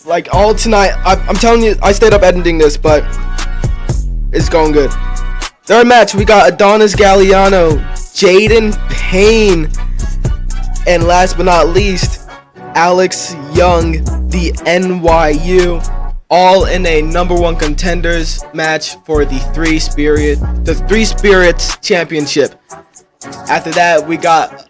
like all tonight. I'm telling you, I stayed up editing this, but it's going good. Third match, we got Adonis Galliano, Jaden Payne, and last but not least, Alex Young, the NYU, all in a number one contenders match for the Three Spirits Championship. After that, we got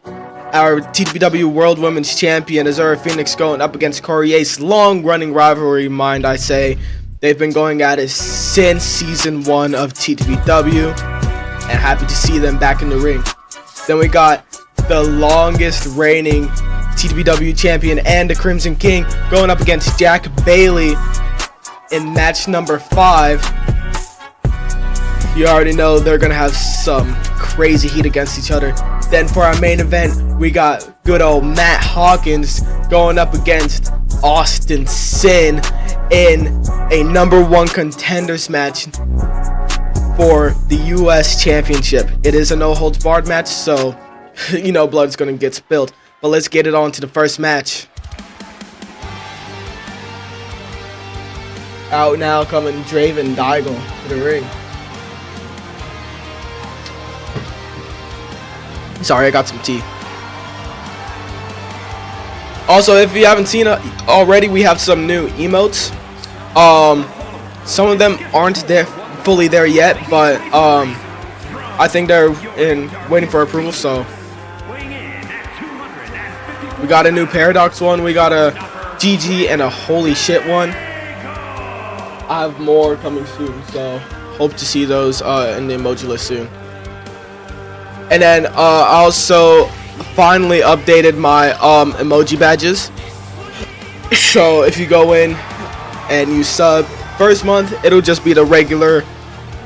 our Ttpw World Women's Champion Azura Phoenix going up against Corey Ace. Long-running rivalry, mind I say. They've been going at it since Season 1 of Ttpw, and happy to see them back in the ring. Then we got the longest reigning Ttpw Champion and the Crimson King going up against Jack Bailey in match number 5. You already know they're going to have some crazy heat against each other. Then for our main event, we got good old Matt Hawkins going up against Austin Sin in a number one contenders match for the US Championship. It is a no holds barred match, so you know blood's going to get spilled. But let's get it on to the first match. Out now coming Draven Daigle to the ring. Sorry, I got some tea. Also, if you haven't seen it already, we have some new emotes. Some of them aren't fully there yet, but I think they're waiting for approval. So we got a new Paradox one, we got a GG, and a holy shit one. I have more coming soon, so hope to see those in the emoji list soon. And then I also finally updated my emoji badges. So if you go in and you sub first month, it'll just be the regular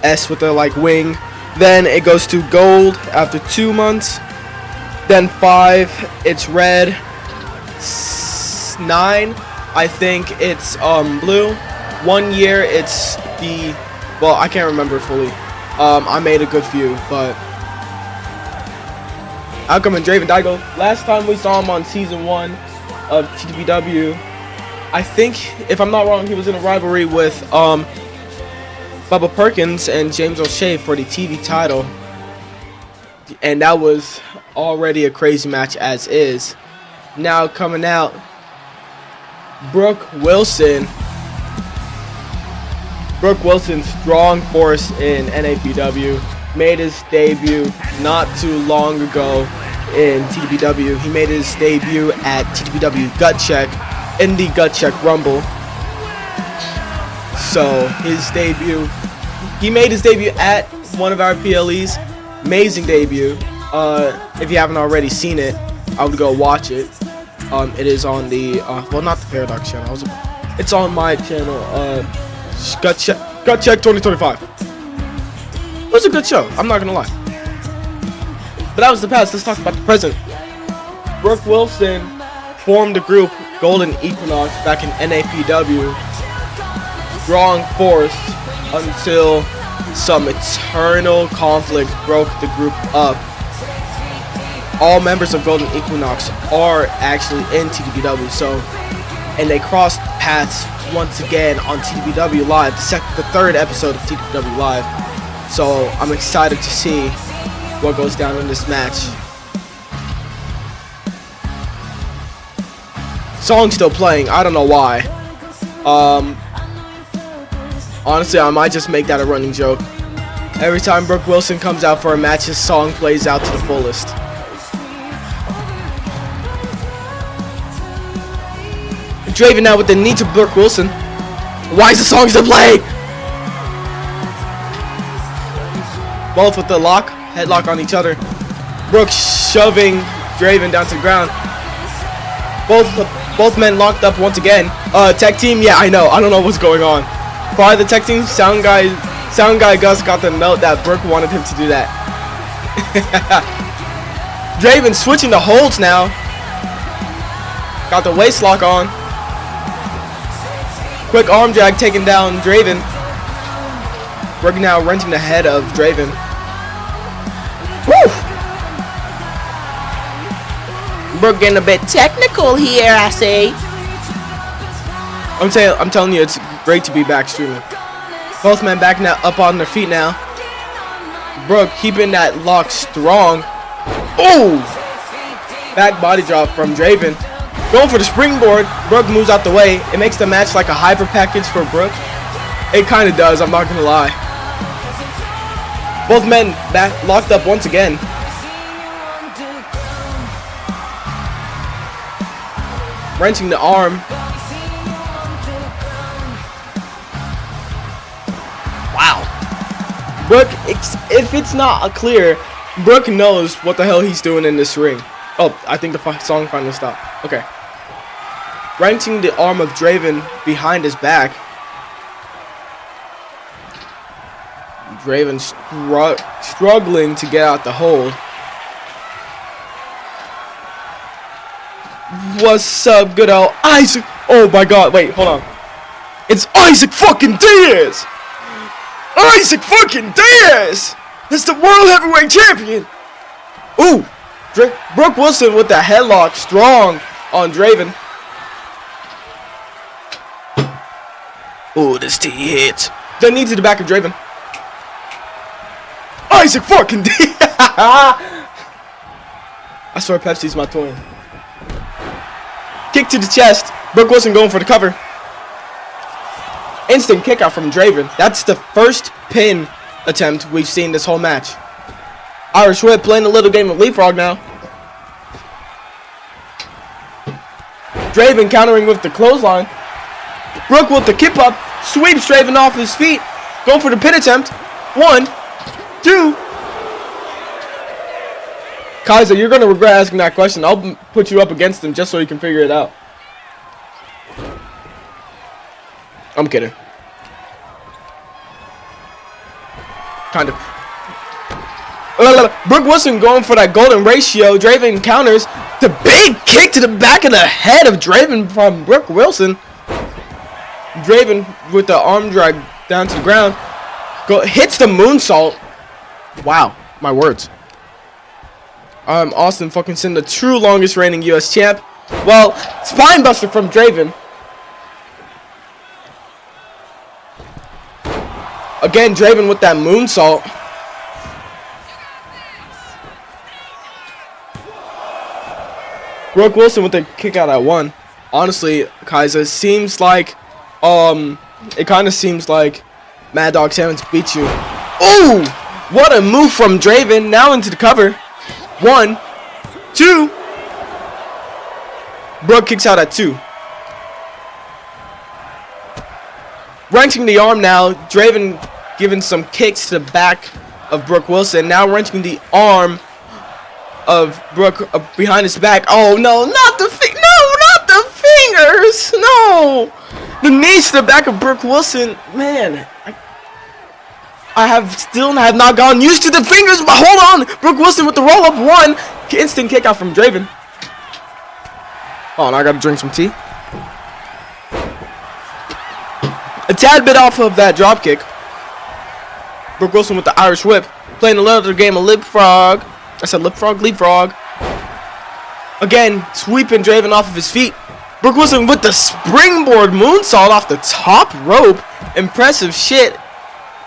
S with the like wing. Then it goes to gold after 2 months. Then 5, it's red. 9, I think it's blue. 1 year, it's the, well, I can't remember fully. I made a good few, but out coming Draven Daigle. Last time we saw him on Season 1 of Ttpw, I think, if I'm not wrong, he was in a rivalry with Bubba Perkins and James O'Shea for the TV title. And that was already a crazy match as is. Now coming out, Brooke Wilson. Brooke Wilson, strong force in NAPW. Made his debut not too long ago in Ttpw. He made his debut at Ttpw Gut Check in the Gut Check Rumble. So he made his debut at one of our PLEs. Amazing debut. If you haven't already seen it, I would go watch it. It is on the well, not the Paradox channel. It's on my channel. Gut Check 2025. It was a good show, I'm not gonna lie. But that was the past, let's talk about the present. Brooke Wilson formed the group Golden Equinox back in NAPW. Strong force until some eternal conflict broke the group up. All members of Golden Equinox are actually in Ttpw, and they crossed paths once again on Ttpw Live, the third episode of Ttpw Live. So I'm excited to see what goes down in this match. Song's still playing, I don't know why. Honestly, I might just make that a running joke. Every time Brooke Wilson comes out for a match, his song plays out to the fullest. Draven now with the knee to Brooke Wilson. Why is the song still playing? Both with the headlock on each other. Brooke shoving Draven down to the ground. Both men locked up once again. Tech team, yeah, I know. I don't know what's going on. Part of the tech team, Sound guy Gus got the note that Brooke wanted him to do that. Draven switching the holds now. Got the waist lock on. Quick arm drag taking down Draven. Brooke now wrenching the head of Draven. Woo! Brooke getting a bit technical here, I say. I'm telling you, it's great to be back streaming. Both men back now, up on their feet now. Brooke keeping that lock strong. Oh! Back body drop from Draven. Going for the springboard. Brooke moves out the way. It makes the match like a hyper package for Brooke. It kind of does, I'm not going to lie. Both men back locked up once again. Wrenching the arm. Wow. Brooke, if it's not clear, Brooke knows what the hell he's doing in this ring. Oh, I think the song finally stopped. Okay. Wrenching the arm of Draven behind his back. Draven struggling to get out the hold. What's up, good old Isaac? Oh my god, wait, hold on. It's Isaac fucking Diaz! Isaac fucking Diaz! That's the World Heavyweight Champion! Ooh! Brooke Wilson with the headlock strong on Draven. Ooh, this T hits. Then knee to the back of Draven. Isaac fucking Diaz! I swear Pepsi's my twin. Kick to the chest. Brooke Wilson going for the cover. Instant kick out from Draven. That's the first pin attempt we've seen this whole match. Irish Whip playing a little game of leapfrog now. Draven countering with the clothesline. Brooke with the kip up. Sweeps Draven off his feet. Going for the pin attempt. 1, 2. Kaiser, you're going to regret asking that question. I'll put you up against him just so you can figure it out. I'm kidding. Kind of. Brooke Wilson going for that golden ratio. Draven counters. The big kick to the back of the head of Draven from Brooke Wilson. Draven with the arm drag down to the ground. Hits the moonsault. Wow, my words. Austin fucking Sin, the true longest reigning US champ. Well, spinebuster from Draven. Again, Draven with that moonsault. Brooke Wilson with the kick out at 1. Honestly, Kaiser, seems like it kind of seems like Mad Dog Salmons beat you. Ooh! What a move from Draven. Now into the cover. 1, 2. Brooke kicks out at 2. Wrenching the arm now. Draven giving some kicks to the back of Brooke Wilson. Now wrenching the arm of Brooke behind his back. Oh no, not the fingers. No. The knees to the back of Brooke Wilson. Man, I have not gotten used to the fingers, but hold on. Brooke Wilson with the roll up 1. Instant kick out from Draven. Oh, and I gotta drink some tea. A tad bit off of that drop kick. Brooke Wilson with the Irish Whip. Playing another game of leapfrog. I said leapfrog. Again, sweeping Draven off of his feet. Brooke Wilson with the springboard moonsault off the top rope. Impressive shit.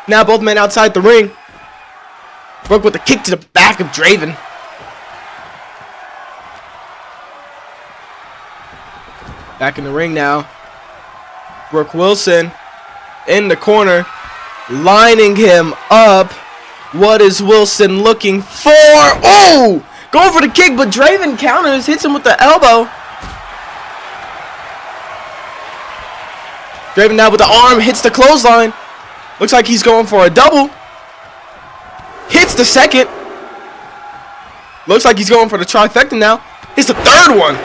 Now both men outside the ring. Brooke with the kick to the back of Draven. Back in the ring now. Brooke Wilson in the corner. Lining him up. What is Wilson looking for? Oh! Going for the kick, but Draven counters. Hits him with the elbow. Draven now with the arm. Hits the clothesline. Looks like he's going for a double. Hits the second. Looks like he's going for the trifecta now. Hits the third one.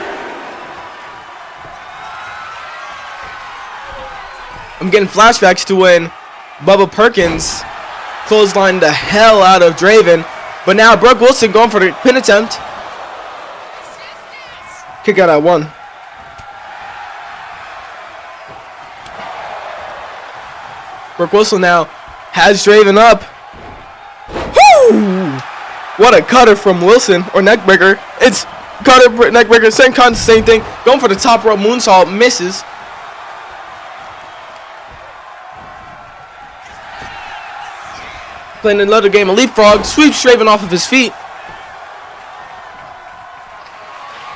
I'm getting flashbacks to when Bubba Perkins clotheslined the hell out of Draven. But now Brooke Wilson going for the pin attempt. Kick out at 1. Brooke Wilson now has Draven up. Woo! What a cutter from Wilson, or neckbreaker. It's cutter, neckbreaker, same thing. Going for the top rope moonsault, misses. Playing another game of leapfrog. Sweeps Draven off of his feet.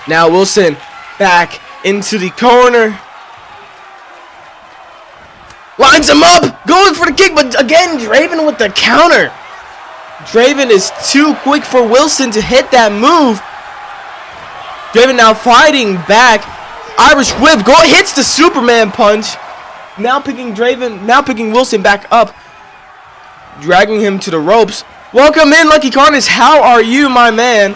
Now Wilson back into the corner. Lines him up. Going for the kick, but again, Draven with the counter. Draven is too quick for Wilson to hit that move. Draven now fighting back. Irish whip. Hits the Superman punch. Now picking Wilson back up. Dragging him to the ropes. Welcome in, Lucky Carnage. How are you, my man?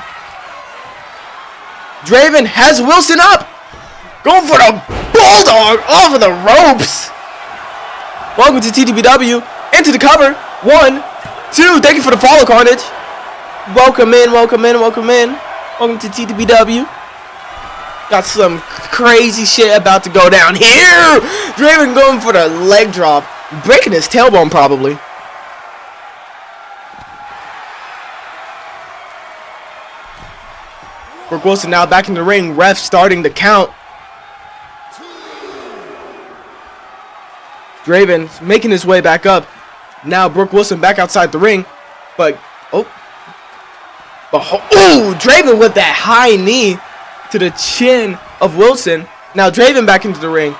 Draven has Wilson up. Going for the bulldog off of the ropes. Welcome to Ttpw. Into the cover. 1, 2. Thank you for the follow, Carnage. Welcome in, welcome in, welcome in. Welcome to Ttpw. Got some crazy shit about to go down here. Draven going for the leg drop. Breaking his tailbone, probably. Brooke Wilson now back in the ring. Ref starting the count. Draven making his way back up. Now Brooke Wilson back outside the ring. But, Draven with that high knee to the chin of Wilson. Now Draven back into the ring.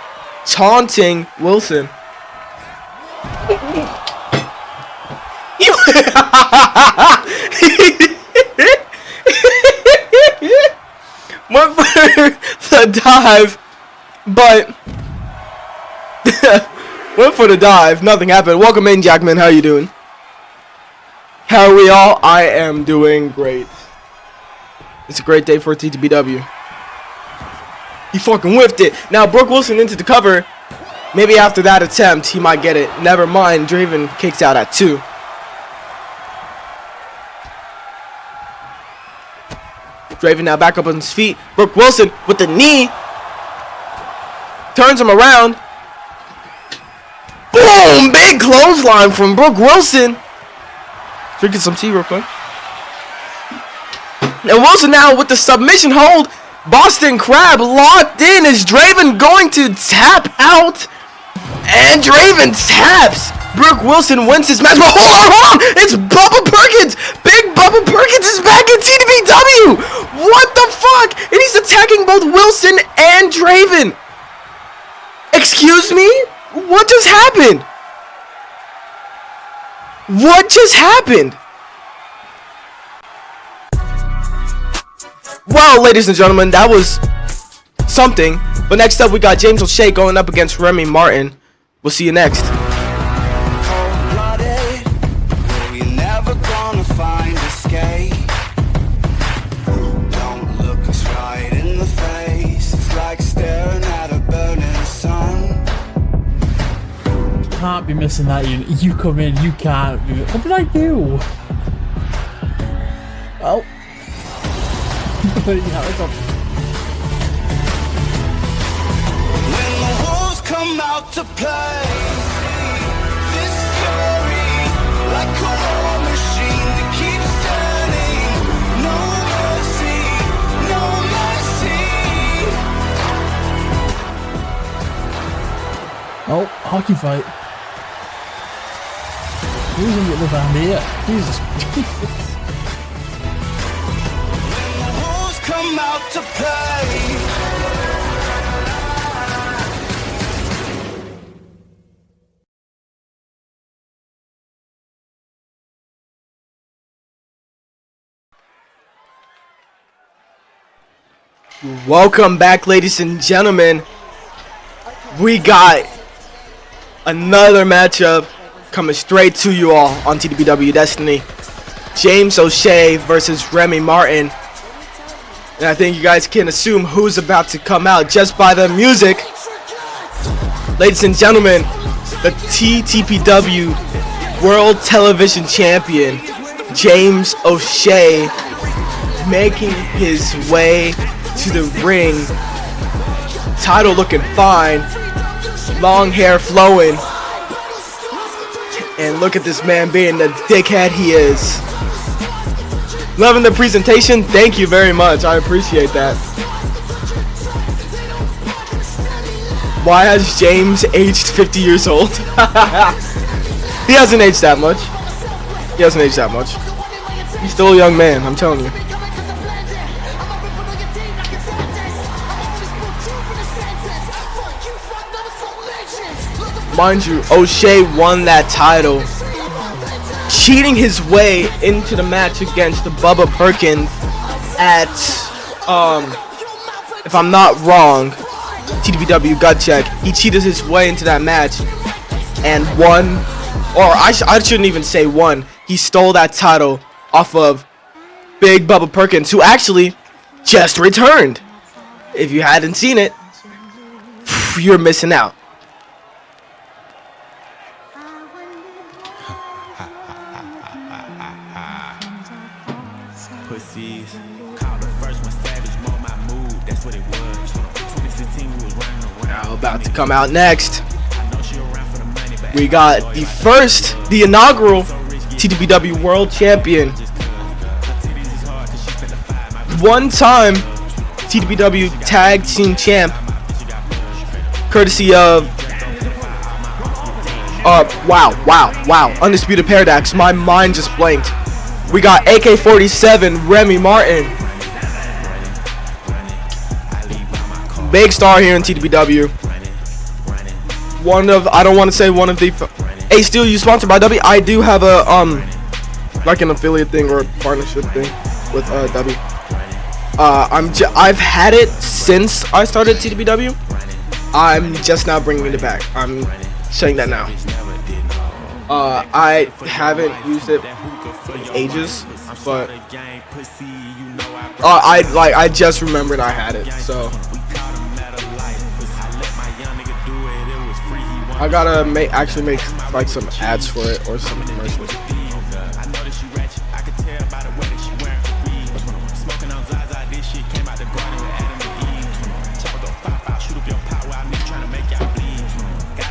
Taunting Wilson. Went for the dive, but went for the dive. Nothing happened. Welcome in, Jackman. How you doing? How are we all? I am doing great. It's a great day for Ttpw. He fucking whiffed it. Now Brooke Wilson into the cover. Maybe after that attempt, he might get it. Never mind. Draven kicks out at 2. Draven now back up on his feet. Brooke Wilson with the knee. Turns him around. Boom! Big clothesline from Brooke Wilson. Drinking some tea real quick. And Wilson now with the submission hold. Boston Crab locked in. Is Draven going to tap out? And Draven taps. Brooke Wilson wins his match. But hold on! It's Bubba Perkins! Big Bubba Perkins is back in Ttpw! What the fuck? And he's attacking both Wilson and Draven. Excuse me? What just happened? What just happened? Well, ladies and gentlemen, that was something. But next up, we got James O'Shea going up against Remy Martin. We'll see you next. Can't be missing that unit. You come in, you can't be. What did I do? Well. When the wolves come out to play, this story like a war machine that keeps turning. No mercy, no mercy. Oh, hockey fight. Who's in the other band here? Jesus. When the wolves come out to play. Welcome back, ladies and gentlemen. We got another matchup coming straight to you all on Ttpw Destiny. James O'Shea versus Remy Martin. And I think you guys can assume who's about to come out just by the music. Ladies and gentlemen, the Ttpw World Television Champion, James O'Shea, making his way to the ring. Title looking fine. Long hair flowing. And look at this man being the dickhead he is. Loving the presentation. Thank you very much. I appreciate that. Why has James aged 50 years old? He hasn't aged that much. He hasn't aged that much. He's still a young man, I'm telling you. Mind you, O'Shea won that title, cheating his way into the match against Bubba Perkins at, if I'm not wrong, Ttpw gut check. He cheated his way into that match and won, or I shouldn't even say won. He stole that title off of Big Bubba Perkins, who actually just returned. If you hadn't seen it, you're missing out. Pussies. Called the first one savage, more my mood. That's what it was. 2016 we was running around. Now about to come out next. I know she around for the money, but We got the inaugural Ttpw World Champion. One-time Ttpw Tag Team Champ. Courtesy of wow. Undisputed Paradox. My mind just blanked. We got AK-47 Remy Martin. Big star here in Ttpw. I don't want to say one of the. Hey, Steel, you sponsored by W? I do have a like an affiliate thing or a partnership thing with W. I've had it since I started Ttpw. I'm just now bringing it back. I'm saying that now. I haven't used it in ages, but I just remembered I had it, so I gotta actually make like some ads for it or some commercials.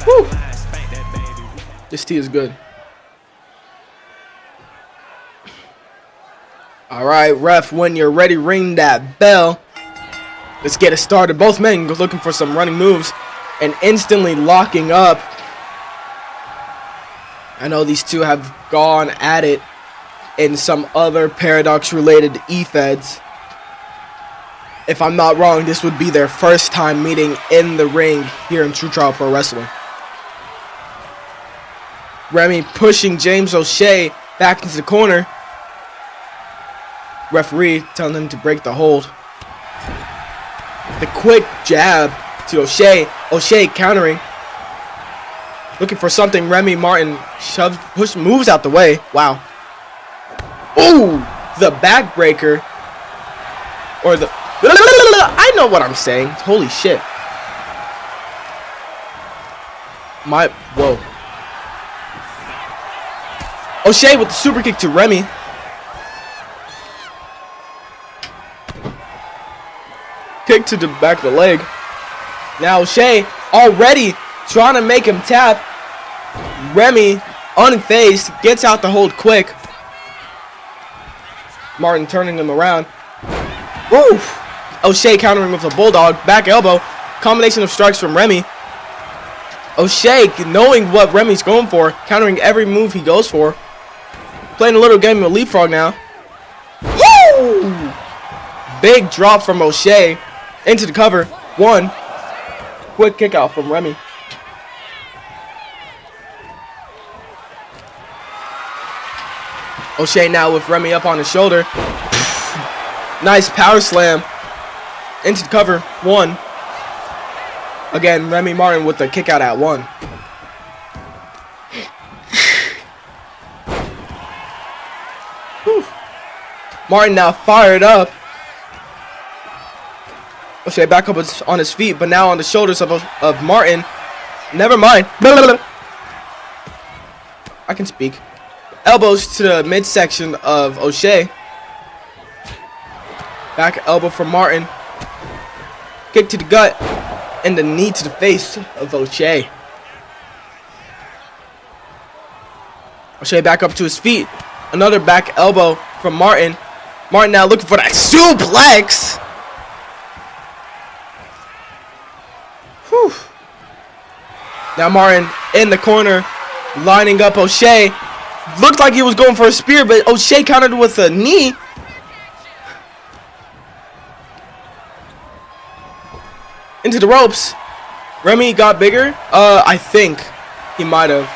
Woo. This tea is good. Alright, ref, when you're ready, ring that bell. Let's get it started. Both men looking for some running moves and instantly locking up. I know these two have gone at it in some other Paradox-related E-Feds. If I'm not wrong, this would be their first time meeting in the ring here in True Trial Pro Wrestling. Remy pushing James O'Shea back into the corner. Referee telling him to break the hold. The quick jab to O'Shea. O'Shea countering. Looking for something. Remy Martin moves out the way. Wow. Ooh! The backbreaker. Or the... I know what I'm saying. Holy shit. Whoa. O'Shea with the super kick to Remy. Kick to the back of the leg. Now O'Shea already trying to make him tap. Remy, unfazed, gets out the hold quick. Martin turning him around. Oof! O'Shea countering with a bulldog. Back elbow. Combination of strikes from Remy. O'Shea, knowing what Remy's going for, countering every move he goes for. Playing a little game of leapfrog now. Woo! Big drop from O'Shea. Into the cover. One. Quick kick out from Remy. O'Shea now with Remy up on his shoulder. Nice power slam. Into the cover. One. Again, Remy Martin with the kick out at one. Martin now fired up. O'Shea back up on his feet, but now on the shoulders of Martin. Never mind. I can speak. Elbows to the midsection of O'Shea. Back elbow from Martin. Kick to the gut. And the knee to the face of O'Shea. O'Shea back up to his feet. Another back elbow from Martin. Martin now looking for that suplex. Whew. Now Martin in the corner, lining up O'Shea. Looked like he was going for a spear, but O'Shea countered with a knee. Into the ropes. Remy got bigger. I think he might have.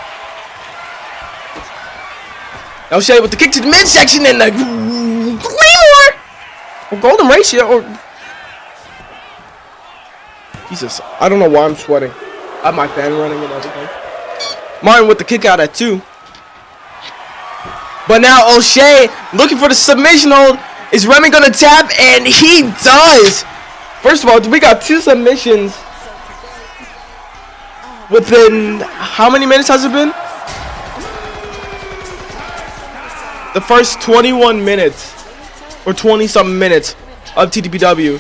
O'Shea with the kick to the midsection and the Claymore or Golden Ratio or Jesus. I don't know why I'm sweating. I have my fan running and everything. Martin with the kick out at 2. But now O'Shea looking for the submission hold. Is Remy gonna tap? And he does. First of all, we got 2 submissions within how many minutes has it been? The first 21 minutes or 20 something minutes of Ttpw.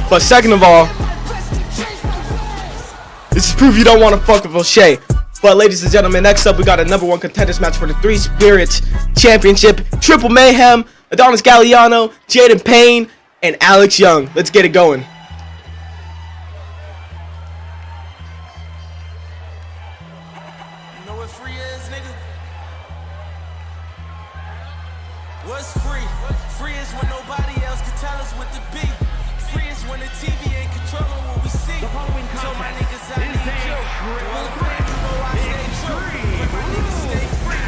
But second of all, this is proof you don't want to fuck with O'Shea. But ladies and gentlemen, next up we got a #1 contenders match for the 3 Spirits Championship. Triple Mayhem, Adonis Galliano, Jaden Payne, and Alex Young. Let's get it going. You know what free is, nigga? What's free? Free is when nobody else can tell us what to be. Free is when the TV ain't controlling what we see. The following contest my niggas, I need you. All the fans know I stay true. But my niggas stay free.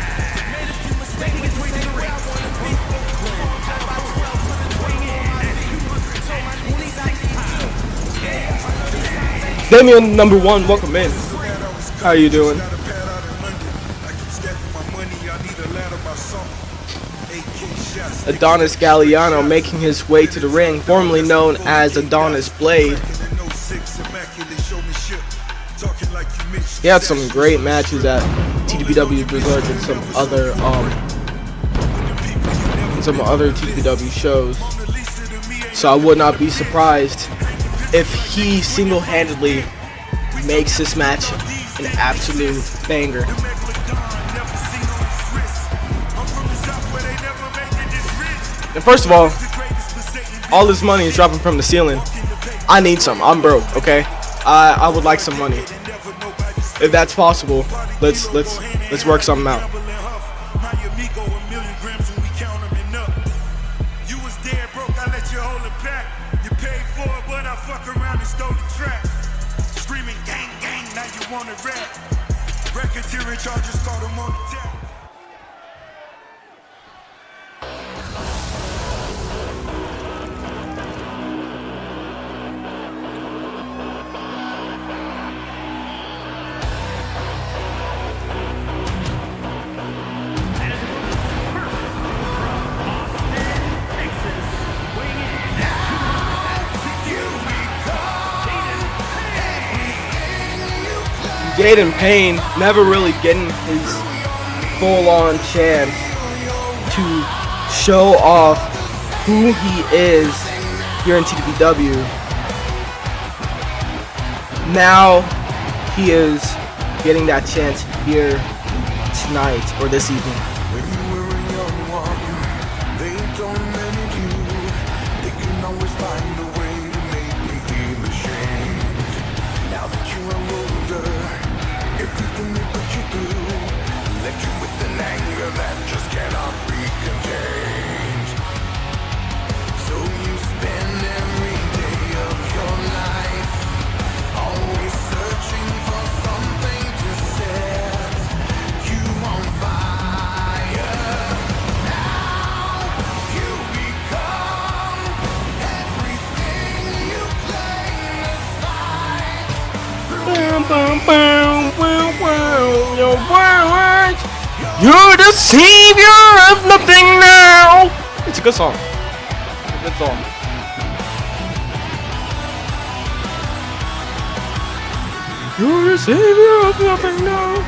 Made a few mistakes, but this ain't where I wanna be. Performed down by 12, put a 12 on my feet. Told my niggas I need you. Yeah, I know these times ain't Damian #1, welcome in. How you doing? Adonis Galliano making his way to the ring, formerly known as Adonis Blade. He had some great matches at Ttpw Resort and some other Ttpw shows. So I would not be surprised if he single-handedly makes this match an absolute banger. And first of all this money is dropping from the ceiling. I need some. I'm broke, okay? I would like some money. If that's possible, let's work something out. You was dead broke, I let you hold it back. You paid for it, but I fuck around and stole the track. Screaming gang gang, now you wanna rap. Racketeering charges, caught him on the tap. Jaden Payne never really getting his full-on chance to show off who he is here in Ttpw. Now he is getting that chance here tonight or this evening. When you were a young one, they tormented you. They can always find a way to make me feel ashamed. Now that you are older, everything they put you through left you with an anger that just cannot be contained. So you spend every day of your life always searching for something to set you on fire. Now you become everything you claim to fight. You're the savior of nothing now. It's a good song. It's a good song. You're the savior of nothing now.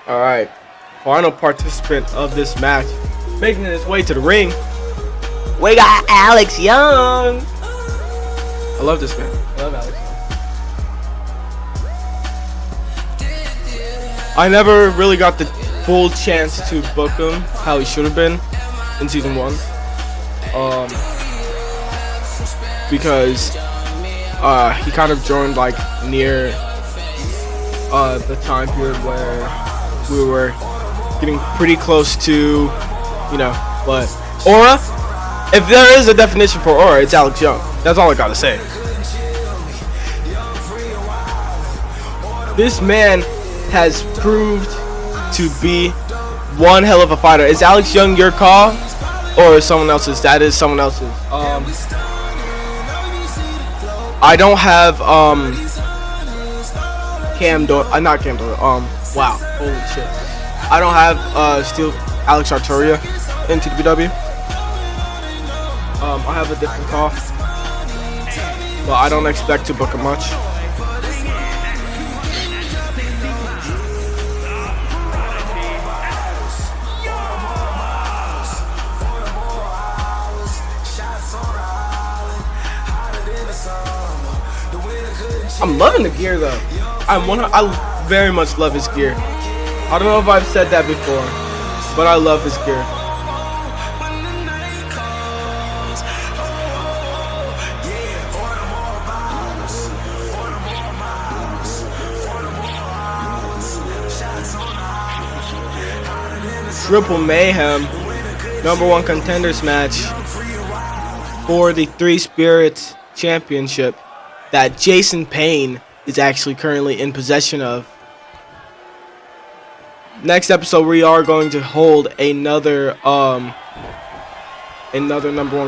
All right, final participant of this match, making his way to the ring. We got Alex Young. I love this man. I love Alex Young. I never really got the full chance to book him how he should have been in season 1, because he kind of joined like near the time period where we were getting pretty close to, but aura. If there is a definition for aura, it's Alex Young. That's all I gotta say. This man has proved to be one hell of a fighter. Is Alex Young your call, or is someone else's? That is someone else's. I don't have not Cam Doyle. Wow, holy shit. I don't have Steel Alex Arturia in Ttpw. I have a different call, but I don't expect to book him much. I'm loving the gear though. I very much love his gear. I don't know if I've said that before, but I love his gear. Triple Mayhem, #1 contenders match for the Three Spirits Championship that Jason Payne is actually currently in possession of. Next episode, we are going to hold another #1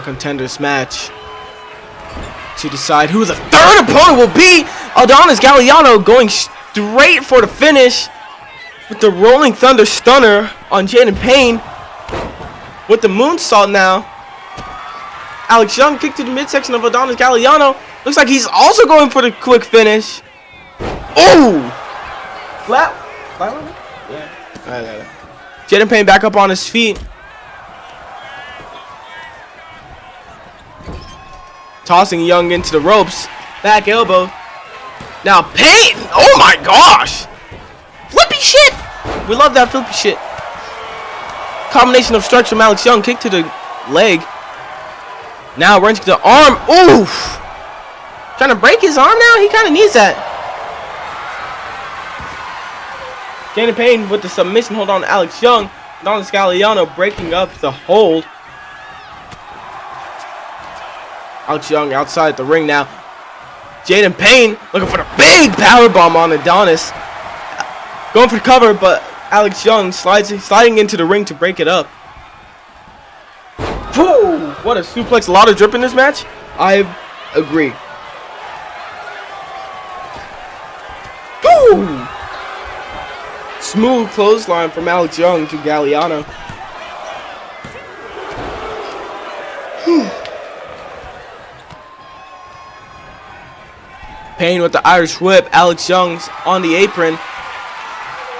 contenders match to decide who the third opponent will be. Adonis Galliano going straight for the finish with the Rolling Thunder Stunner on Jaden Payne with the moonsault now. Alex Young kicked to the midsection of Adonis Galliano. Looks like he's also going for the quick finish. Oh! Flat? Yeah. Alright. Jaden Payne back up on his feet. Tossing Young into the ropes. Back elbow. Now Payne! Oh my gosh! Flippy shit! We love that flippy shit. Combination of strikes from Alex Young. Kick to the leg. Now wrench to the arm. Oof! Trying to break his arm now? He kind of needs that. Jaden Payne with the submission hold on to Alex Young. Adonis Galliano breaking up the hold. Alex Young outside the ring now. Jaden Payne looking for the big powerbomb on Adonis. Going for the cover, but Alex Young sliding into the ring to break it up. Whoa! What a suplex. A lot of drip in this match. I agree. Woo! Smooth clothesline from Alex Young to Galliano. Payne with the Irish whip. Alex Young's on the apron.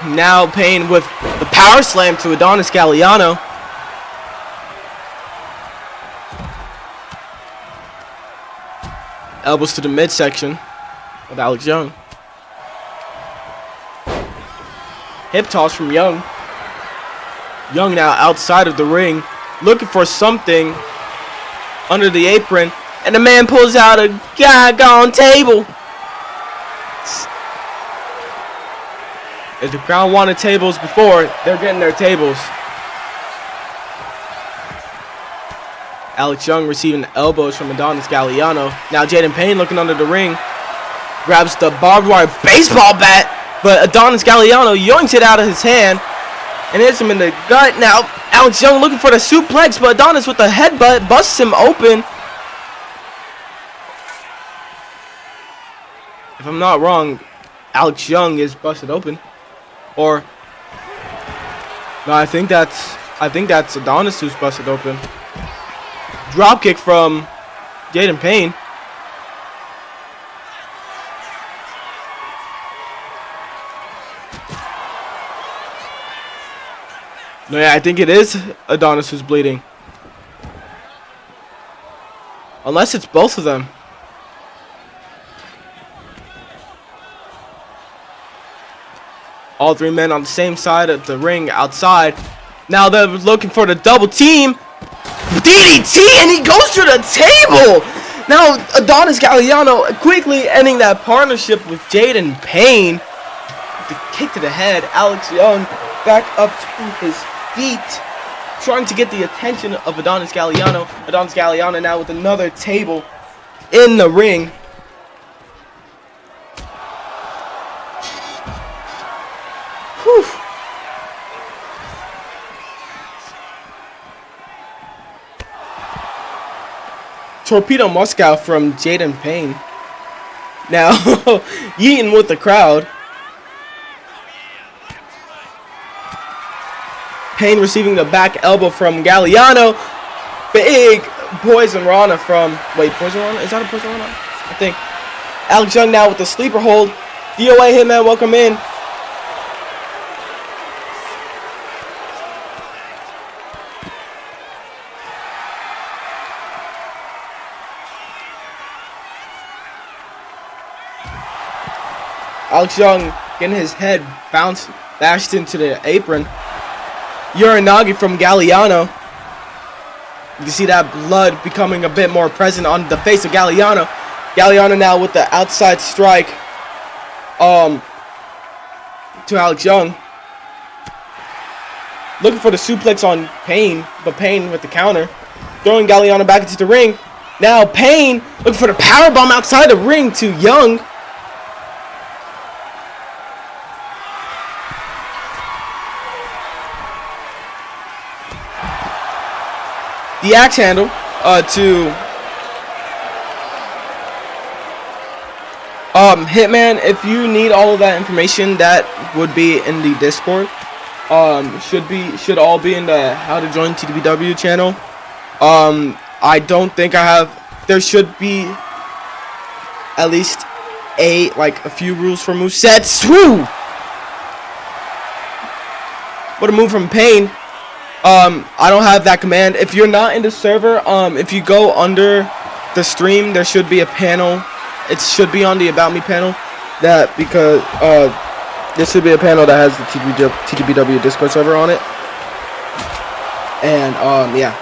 Now Payne with the power slam to Adonis Galliano. Elbows to the midsection of Alex Young. Hip toss from Young. Young now outside of the ring, looking for something under the apron, and the man pulls out a gone table. If the crowd wanted tables before, they're getting their tables. Alex Young receiving elbows from Adonis Galliano. Now Jaden Payne looking under the ring. Grabs the barbed wire baseball bat, but Adonis Galliano yoinks it out of his hand and hits him in the gut. Now Alex Young looking for the suplex, but Adonis with the headbutt busts him open. If I'm not wrong, Alex Young is busted open. Or no, I think that's Adonis who's busted open. Drop kick from Jaden Payne. No, yeah, I think it is Adonis who's bleeding. Unless it's both of them. All three men on the same side of the ring outside. Now they're looking for the double team. DDT, and he goes to the table. Now Adonis Galliano quickly ending that partnership with Jaden Payne. with the kick to the head. Alex Young back up to his feet, trying to get the attention of Adonis Galliano. Adonis Galliano now with another table in the ring. Whew. Torpedo Moscow from Jaden Payne. Now, yeeting with the crowd. Payne receiving the back elbow from Galliano. Big Poison Rana from... Wait, Poison Rana? Is that a Poison Rana? I think. Alex Young now with the sleeper hold. DOA Hitman, welcome in. Alex Young getting his head bashed into the apron. Uranagi from Galliano. You can see that blood becoming a bit more present on the face of Galliano. Galliano now with the outside strike to Alex Young. Looking for the suplex on Payne, but Payne with the counter. Throwing Galliano back into the ring. Now Payne looking for the powerbomb outside the ring to Young. The axe handle to Hitman. If you need all of that information, that would be in the Discord. Should all be in the How to Join Ttpw channel. I don't think I have. There should be at least a few rules for movesets. Woo! What a move from Payne. I don't have that command. If you're not in the server, if you go under the stream, there should be a panel. It should be on the About Me panel. Because there should be a panel that has the Ttpw Discord server on it. And yeah.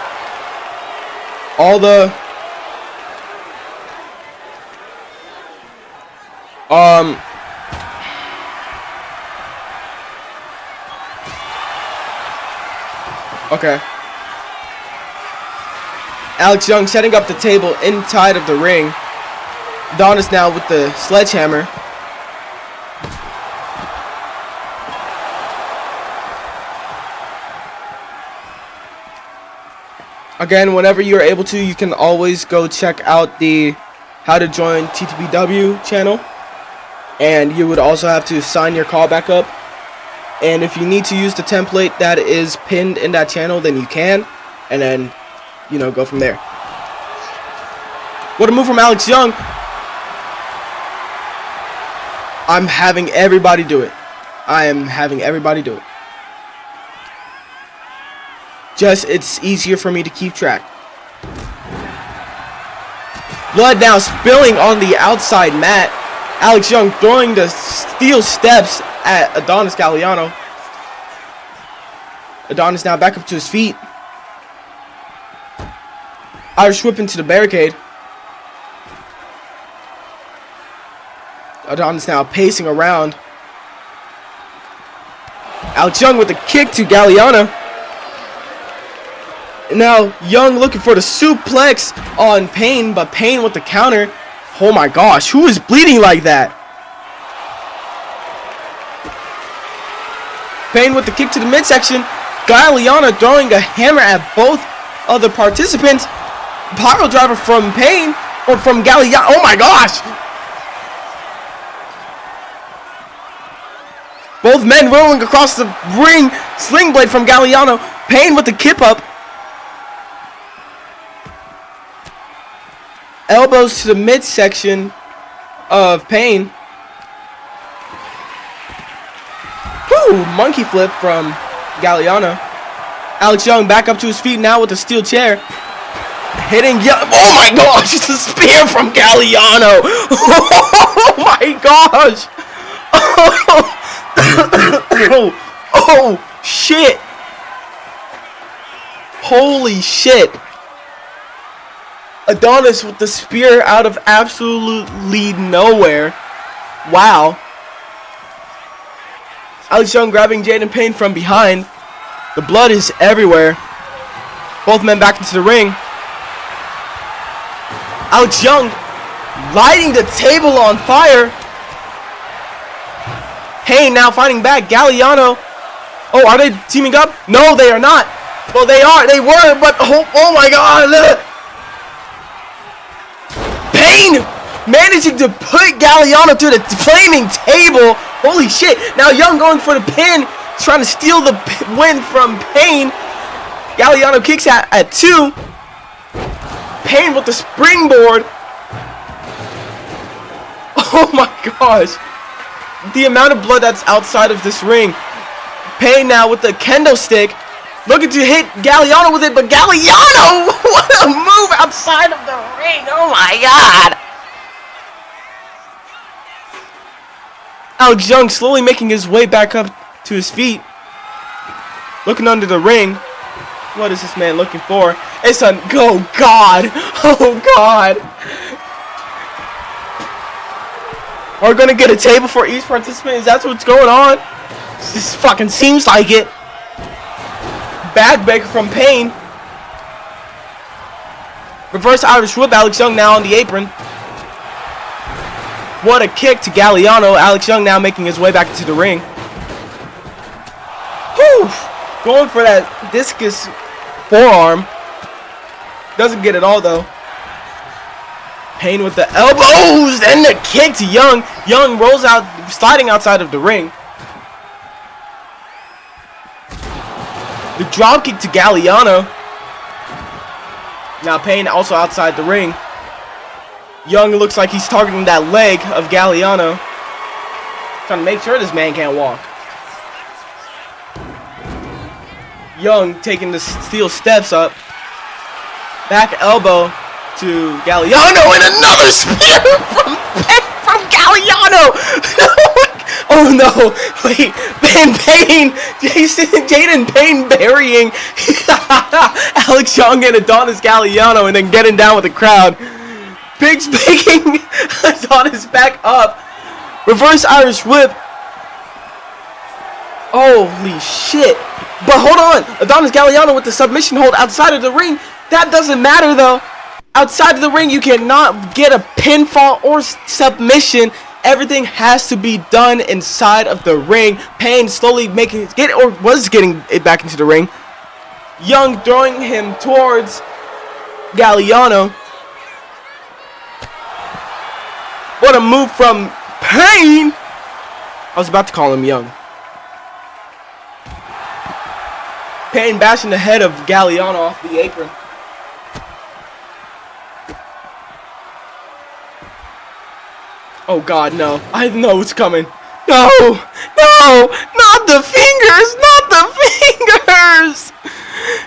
All the okay. Alex Young setting up the table inside of the ring. Adonis now with the sledgehammer. Again, whenever you're able to, you can always go check out the How to Join Ttpw channel. And you would also have to sign your call back up. And if you need to use the template that is pinned in that channel, then you can. And then, go from there. What a move from Alex Young. I'm having everybody do it. I am having everybody do it. Just, it's easier for me to keep track. Blood now spilling on the outside mat. Alex Young throwing the steel steps at Adonis Galliano. Adonis now back up to his feet. Irish whip into the barricade. Adonis now pacing around. Alex Young with the kick to Galliano. Now Young looking for the suplex on Payne, but Payne with the counter. Oh my gosh, who is bleeding like that? Payne with the kick to the midsection. Galliano throwing a hammer at both of the participants. Pyro driver from Payne, or from Galliano. Oh my gosh! Both men rolling across the ring. Sling blade from Galliano. Payne with the kip up. Elbows to the midsection of Payne. Woo! Monkey flip from Galliano. Alex Young back up to his feet now with the steel chair. Hitting Young. Oh my gosh! It's a spear from Galliano. Oh my gosh! Oh shit! Holy shit! Adonis with the spear out of absolutely nowhere. Wow. Alex Young grabbing Jaden Payne from behind. The blood is everywhere. Both men back into the ring. Alex Young lighting the table on fire. Payne now fighting back. Galliano. Oh, are they teaming up? No, they are not. Well, they are. They were, but oh my God. Payne managing to put Galliano to the flaming table. Holy shit. Now Young going for the pin. Trying to steal the win from Payne. Galliano kicks out at 2. Payne with the springboard. Oh my gosh. The amount of blood that's outside of this ring. Payne now with the kendo stick. Looking to hit Galliano with it, but Galliano! What a move outside of the ring. Oh my God. Alex Young slowly making his way back up to his feet. Looking under the ring. What is this man looking for? It's a... Oh God. Oh God. We're going to get a table for each participant. Is that what's going on? This fucking seems like it. Backbreaker from Payne. Reverse Irish whip. Alex Young now on the apron. What a kick to Galliano. Alex Young now making his way back into the ring. Whew. Going for that discus forearm. Doesn't get it all though. Payne with the elbows and the kick to Young. Young rolls out, sliding outside of the ring. The drop kick to Galliano. Now Payne also outside the ring. Young looks like he's targeting that leg of Galliano. Trying to make sure this man can't walk. Young taking the steel steps up. Back elbow to Galliano and another spear from Galliano. Oh no! Wait, Payne, Jaden Payne burying Alex Young and Adonis Galliano and then getting down with the crowd. Biggs picking Adonis back up. Reverse Irish whip. Holy shit. But hold on. Adonis Galliano with the submission hold outside of the ring. That doesn't matter though. Outside of the ring, you cannot get a pinfall or submission. Everything has to be done inside of the ring. Payne slowly getting it back into the ring. Young throwing him towards Galliano. What a move from Payne. I was about to call him Young. Payne bashing the head of Galliano off the apron. Oh God, no. I know it's coming. No! No! Not the fingers! Not the fingers!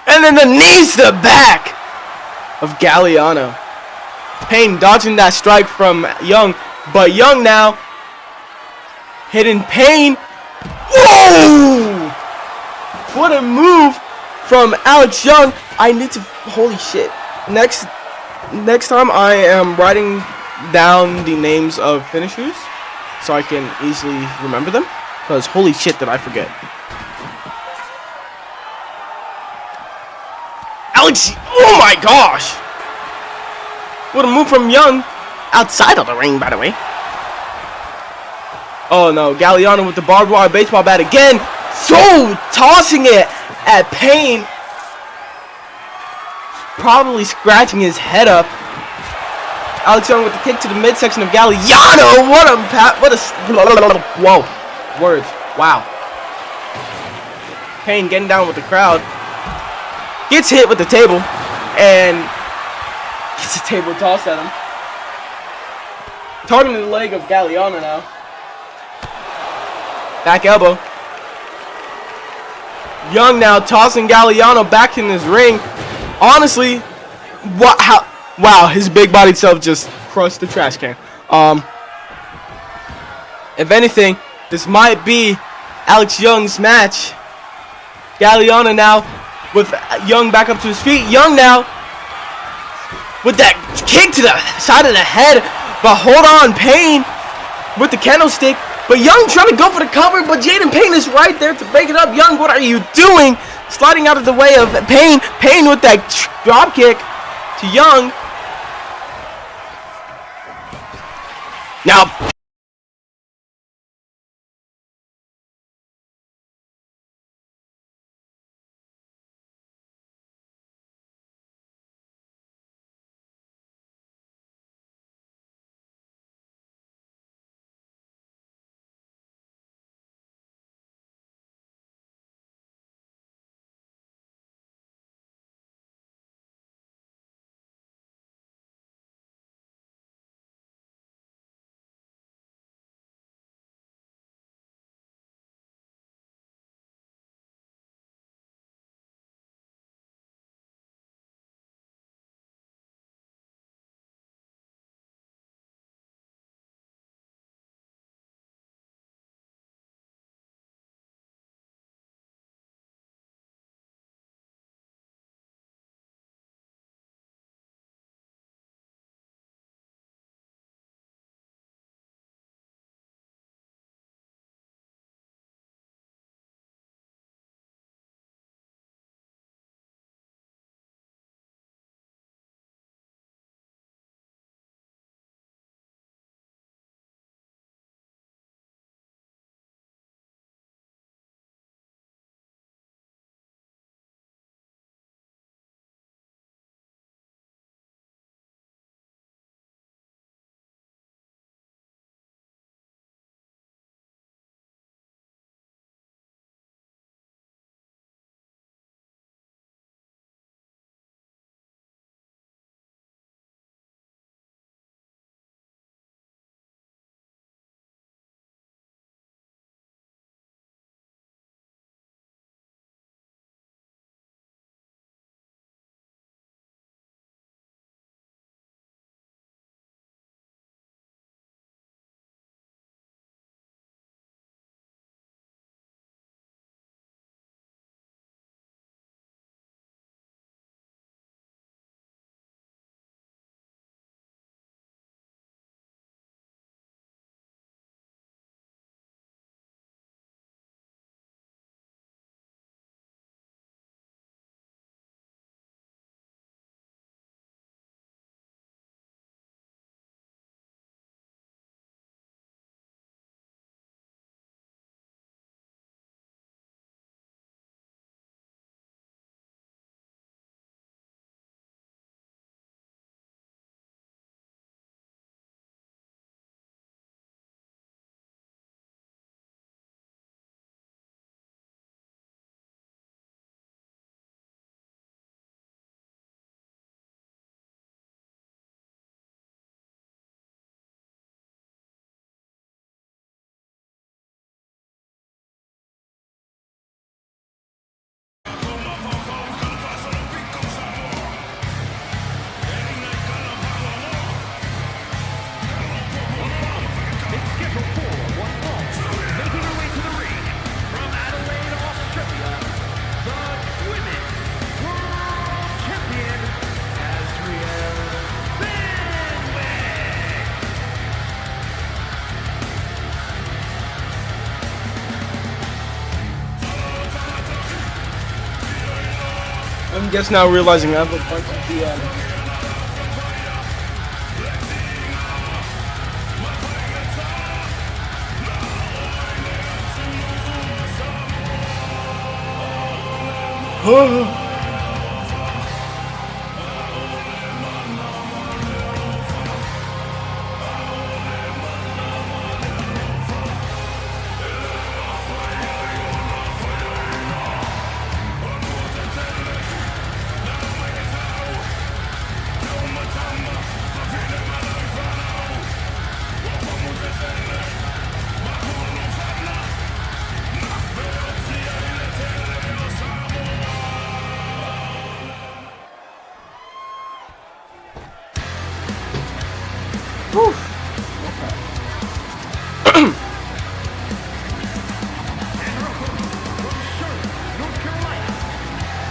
And then the knees to the back of Galliano. Payne dodging that strike from Young. But Young now hitting Payne. Whoa! What a move from Alex Young. I need to... Holy shit. Next time I am writing down the names of finishers so I can easily remember them, because holy shit did I forget. Alex, oh my gosh, what a move from Young outside of the ring, by the way. Oh no, Galliano with the barbed wire baseball bat again, so tossing it at Payne, probably scratching his head up. Alex Young with the kick to the midsection of Galliano. What a whoa. Words. Wow. Payne getting down with the crowd. Gets hit with the table. And gets the table tossed at him. Targeting the leg of Galliano now. Back elbow. Young now tossing Galliano back in his ring. Honestly, wow, his big body self just crushed the trash can. If anything, this might be Alex Young's match. Galliano now with Young back up to his feet. Young now with that kick to the side of the head. But hold on, Payne with the candlestick. But Young trying to go for the cover, but Jaden Payne is right there to break it up. Young, what are you doing? Sliding out of the way of Payne. Payne with that drop kick to Young. Now, I'm just now realizing I have a bunch of DM.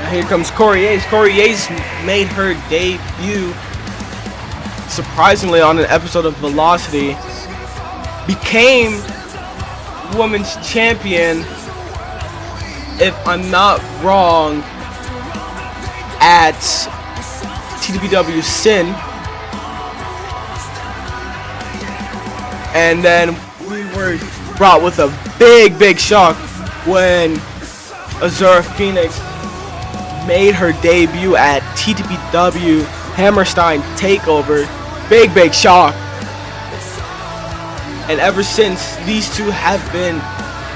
Now here comes Corey Yates. Corey Yates made her debut surprisingly on an episode of Velocity. Became Women's Champion, if I'm not wrong, at Ttpw Sin. And then we were brought with a big shock when Azura Phoenix made her debut at Ttpw Hammerstein Takeover. Big shock. And ever since, these two have been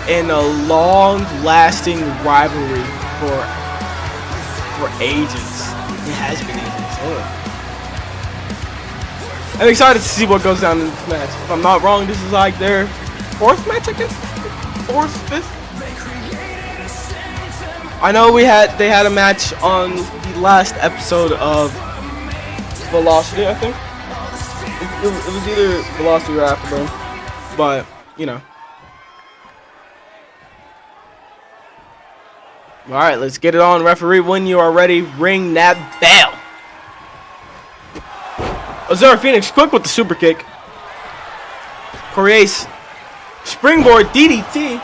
in a long-lasting rivalry for ages. It has been ages. I'm excited to see what goes down in this match. If I'm not wrong, this is like their 4th match, I guess? 4th, 5th? I know they had a match on the last episode of Velocity, I think. It was either Velocity or Afterburn. But, you know. Alright, let's get it on. Referee, when you are ready, ring that bell. Azura Phoenix quick with the super kick. Correa's springboard DDT.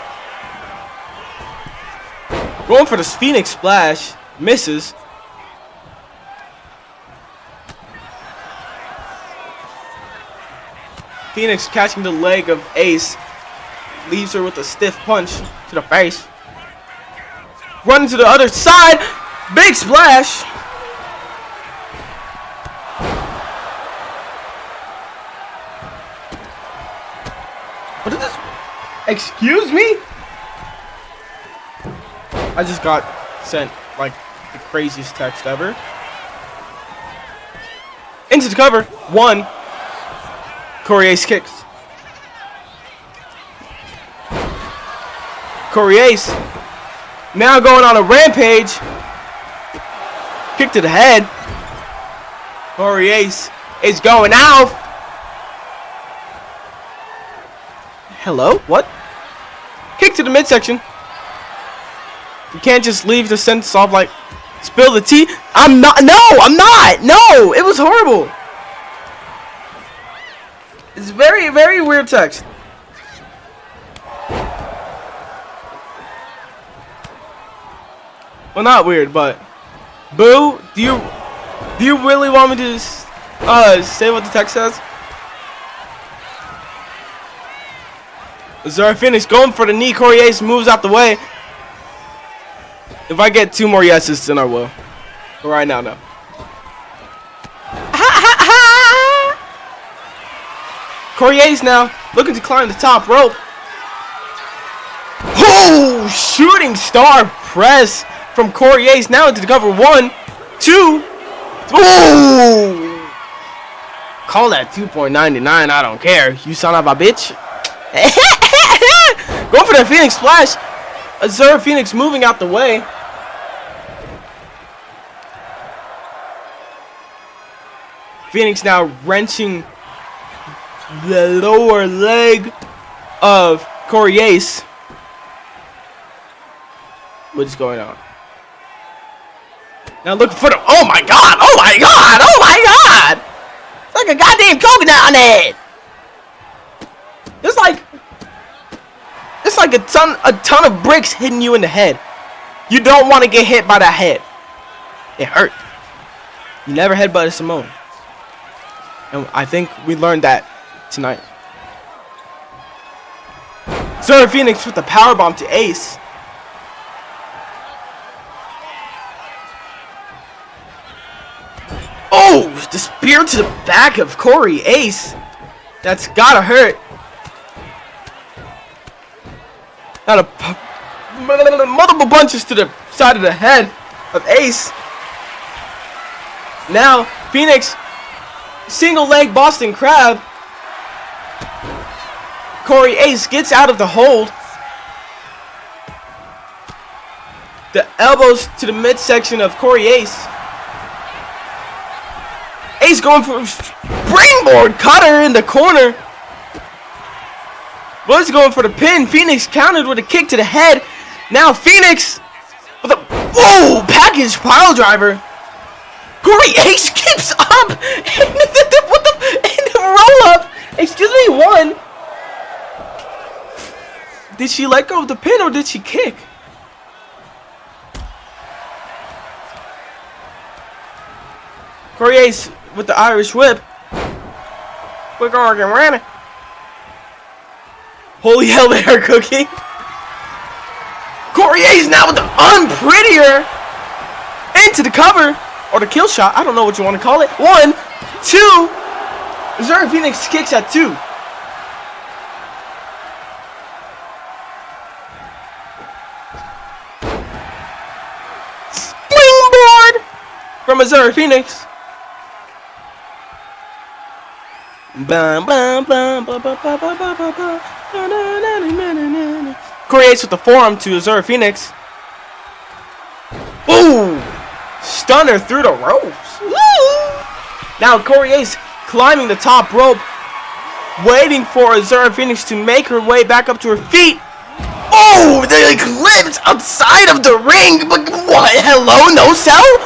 Going for the Phoenix splash. Misses. Phoenix catching the leg of Ace. Leaves her with a stiff punch to the face. Running to the other side. Big splash. What is this? Excuse me? I just got sent like the craziest text ever. Into the cover. 1. Correa's kicks. Correa's now going on a rampage. Kick to the head. Correa's is going out. Hello? What? Kick to the midsection. You can't just leave the sentence off like spill the tea. I'm not. No, I'm not. No, it was horrible. It's very weird text. Well, not weird, but Boo, do you really want me to say what the text says? Azura Phoenix going for the knee. Correa's moves out the way. If I get 2 more yeses, then I will. But right now, no. Correa's now looking to climb the top rope. Oh, shooting star press from Correa's now into the cover. 1, 2. Oh! Call that 2.99. I don't care. You son of a bitch. Going for the Phoenix splash. Azura Phoenix moving out the way. Phoenix now wrenching the lower leg of Correa's. What is going on? Now looking for the. Oh my god! Oh my god! Oh my god! It's like a goddamn coconut on it. It's like a ton of bricks hitting you in the head. You don't want to get hit by that head. It hurt. You never headbutted Simone. And I think we learned that tonight. Azura Phoenix with the powerbomb to Ace. Oh, the spear to the back of Corey Ace. That's gotta hurt. Now multiple punches to the side of the head of Ace. Now Phoenix single leg Boston Crab. Corey Ace gets out of the hold. The elbows to the midsection of Corey Ace. Ace going for a springboard cutter in the corner. Was going for the pin. Phoenix countered with a kick to the head. Now Phoenix with a package pile driver. Corey Ace keeps up in the roll up. Excuse me, 1, Did she let go of the pin or did she kick? Corey Ace with the Irish whip. We're going to get ready. Holy hell, they are cooking. Corey Ace now with the unprettier into the cover or the kill shot. I don't know what you want to call it. 1, 2. Missouri Phoenix kicks at 2. Springboard from Missouri Phoenix. Creates with the forearm to Missouri Phoenix. Ooh! Stunner through the ropes. Woo! Now Corey Ace climbing the top rope, waiting for Missouri Phoenix to make her way back up to her feet. Oh! The eclipse outside of the ring. But what? Hello? No cell?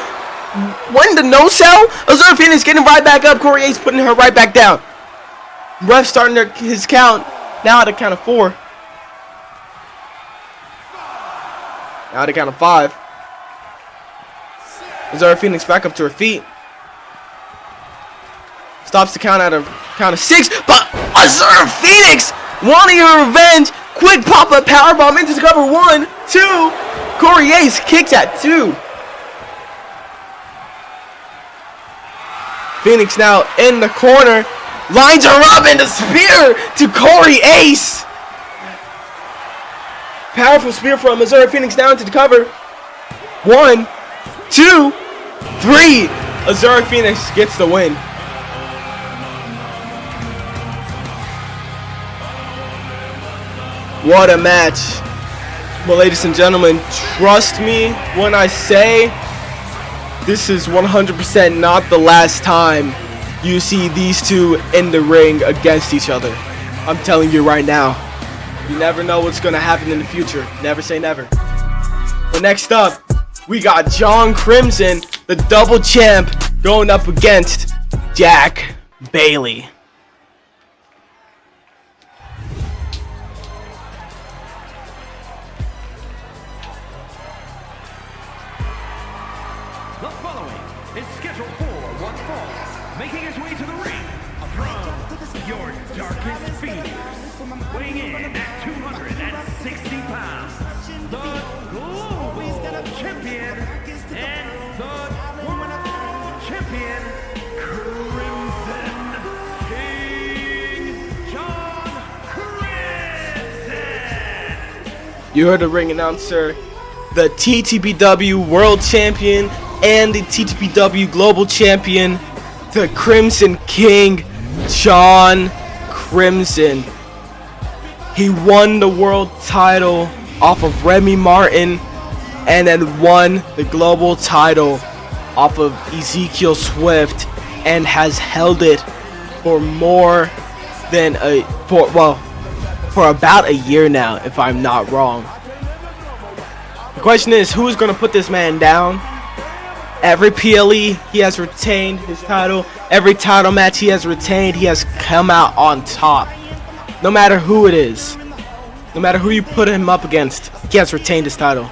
When the no cell? Missouri Phoenix getting right back up. Corey Ace putting her right back down. Ref starting his count. Now at a count of 4. Now at a count of 5. Missouri Phoenix back up to her feet. Stops the count at a count of 6. But Missouri Phoenix wanting her revenge. Quick pop-up powerbomb into the cover. 1, 2. Corey Ace kicks at 2. Phoenix now in the corner. Lines her up in the spear to Corey Ace. Powerful spear from Missouri Phoenix down to the cover. 1, 2, 3. Missouri Phoenix gets the win. What a match. Well, ladies and gentlemen, trust me when I say this is 100% not the last time you see these two in the ring against each other. I'm telling you right now. You never know what's going to happen in the future. Never say never. But next up, we got John Crimson, the double champ, going up against Jack Bailey. The following is scheduled for one fall, making his way to the ring from your darkest Phoenix, weighing in at 260 pounds, the global champion and the world champion, Crimson King John Crimson. You heard the ring announcer, the Ttpw World Champion and the Ttpw Global Champion, the Crimson King, John Crimson. He won the world title off of Remy Martin and then won the global title off of Ezekiel Swift and has held it for more than for about a year now, if I'm not wrong. The question is, who's going to put this man down? Every PLE, he has retained his title. Every title match he has retained, he has come out on top. No matter who it is, no matter who you put him up against, he has retained his title.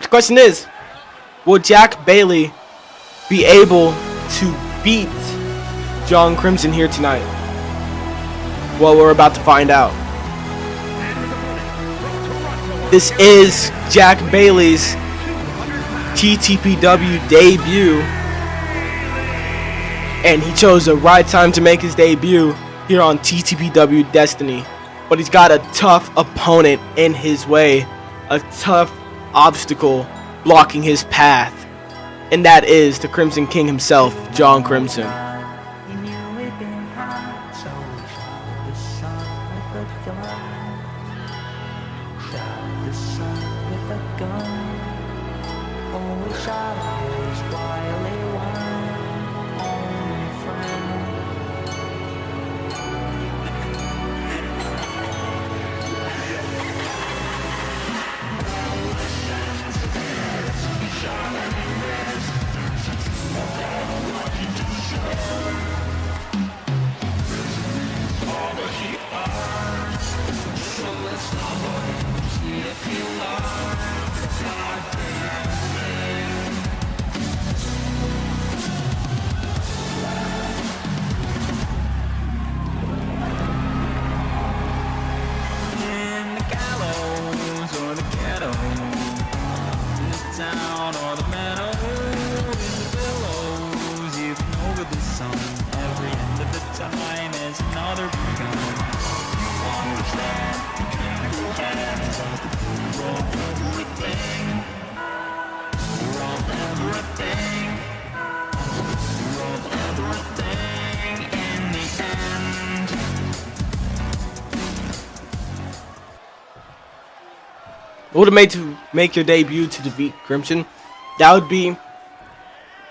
The question is, will Jack Bailey be able to beat John Crimson here tonight? Well, we're about to find out. This is Jack Bailey's Ttpw debut, and he chose the right time to make his debut here on Ttpw Destiny. But he's got a tough opponent in his way, a tough obstacle blocking his path, and that is the Crimson King himself, John Crimson. would have made to make your debut to defeat Crimson. That would be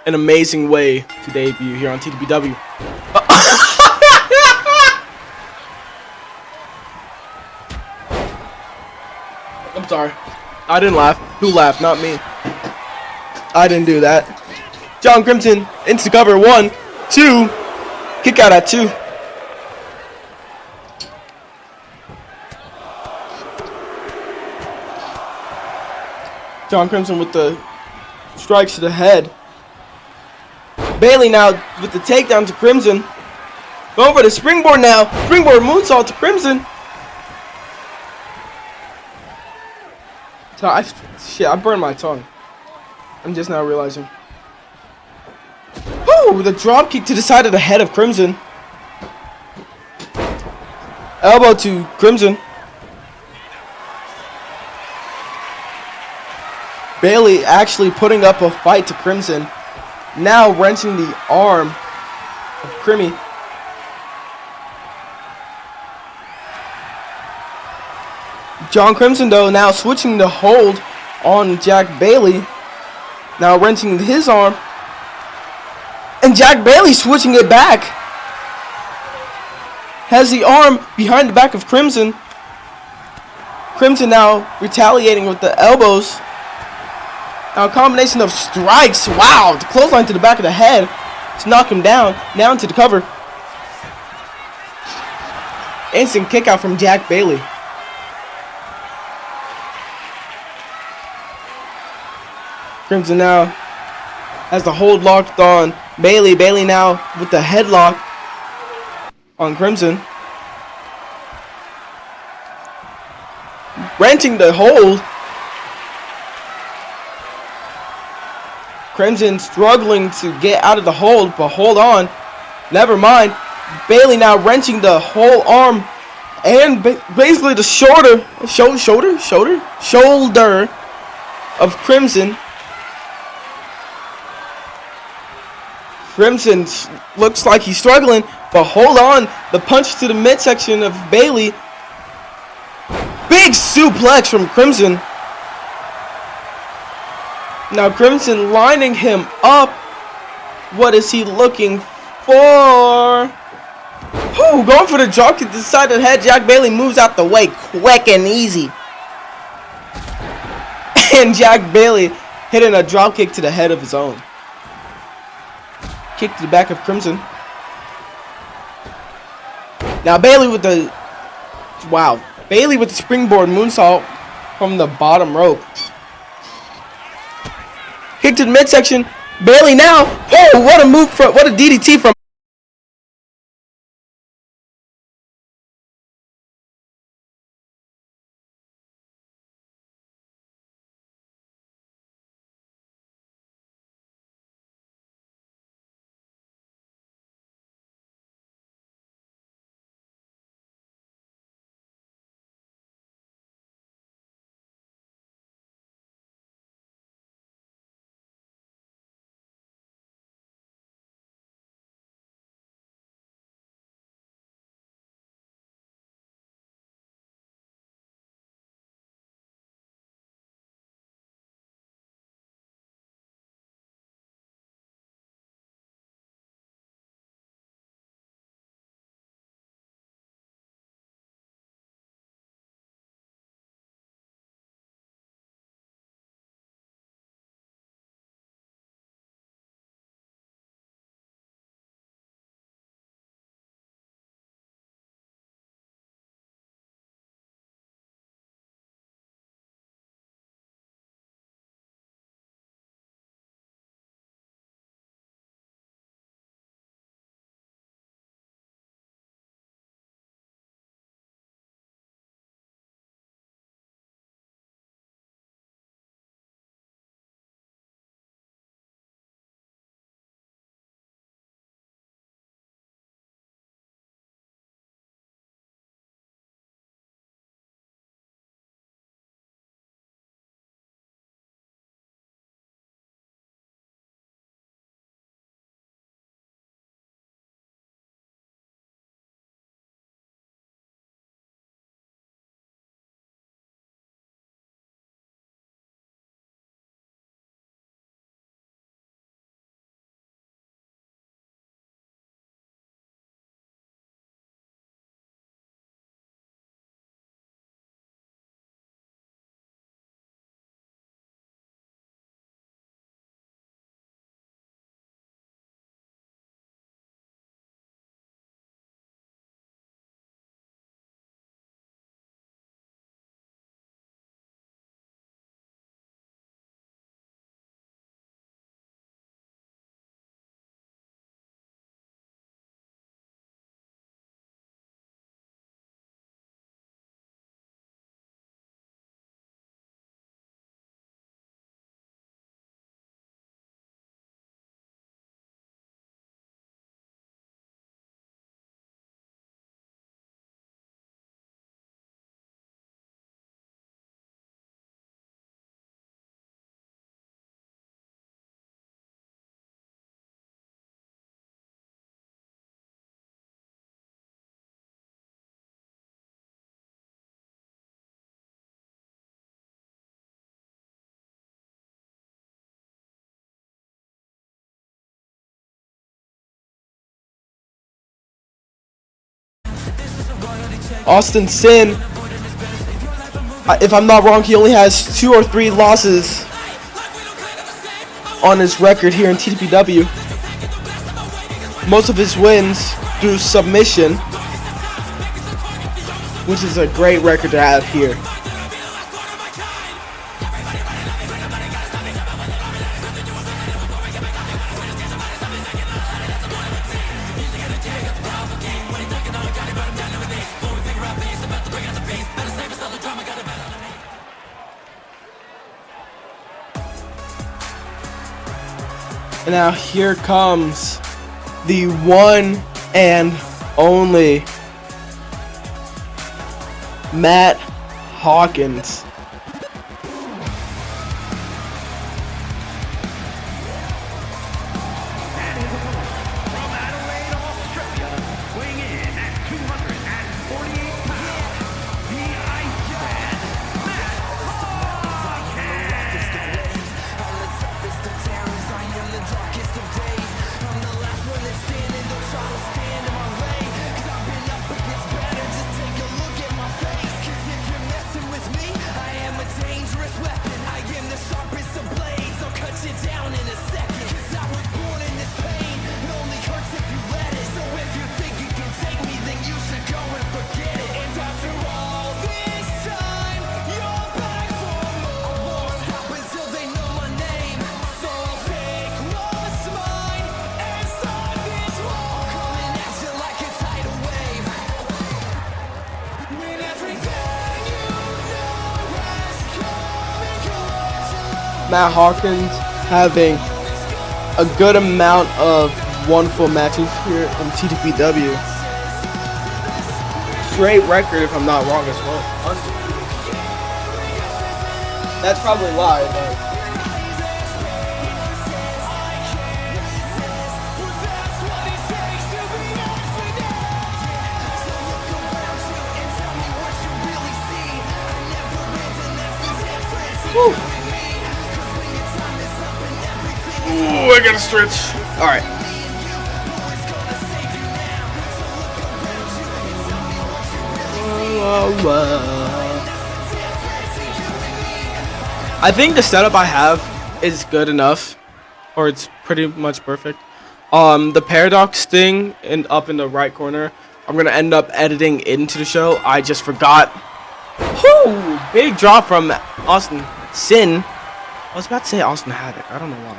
an amazing way to debut here on Ttpw. I'm sorry. I didn't laugh. Who laughed? Not me. I didn't do that. John Crimson into cover. 1, 2. Kick out at 2. John Crimson with the strikes to the head. Bailey now with the takedown to Crimson. Going for the springboard now. Springboard moonsault to Crimson. Shit, I burned my tongue. I'm just now realizing. Woo! The drop kick to the side of the head of Crimson. Elbow to Crimson. Bailey actually putting up a fight to Crimson. Now wrenching the arm of Crimmy. John Crimson though now switching the hold on Jack Bailey. Now wrenching his arm. And Jack Bailey switching it back. Has the arm behind the back of Crimson. Crimson now retaliating with the elbows. Now a combination of strikes. Wow, the clothesline to the back of the head to knock him down. Now into the cover. Instant kick out from Jack Bailey. Crimson now has the hold locked on Bailey. Bailey now with the headlock on Crimson. Wrenching the hold. Crimson struggling to get out of the hold, but hold on. Never mind. Bailey now wrenching the whole arm and basically the shoulder of Crimson. Crimson looks like he's struggling, but hold on. The punch to the midsection of Bailey. Big suplex from Crimson. Now Crimson lining him up. What is he looking for? Ooh, going for the drop kick to the side of the head. Jack Bailey moves out the way quick and easy. And Jack Bailey hitting a drop kick to the head of his own. Kick to the back of Crimson. Now Bailey with the Bailey with the springboard moonsault from the bottom rope. Kick to the midsection. Bailey now. Oh, what a move from what a DDT from Austin Sin, if I'm not wrong, he only has 2 or 3 losses on his record here in Ttpw. Most of his wins through submission, which is a great record to have here. And now here comes the one and only Matt Hawkins. From Adelaide, Australia, weighing in at 248 pounds, the Iceman, Matt Matt Hawkins having a good amount of wonderful matches here in Ttpw. Great record, if I'm not wrong, as well. That's probably why, but woo. Ooh, I gotta stretch. Alright. I think the setup I have is good enough, or it's pretty much perfect. The paradox thing up in the right corner, I'm gonna end up editing into the show. I just forgot. Whoo! Big drop from Austin Sin. I was about to say Austin Havoc. I don't know why.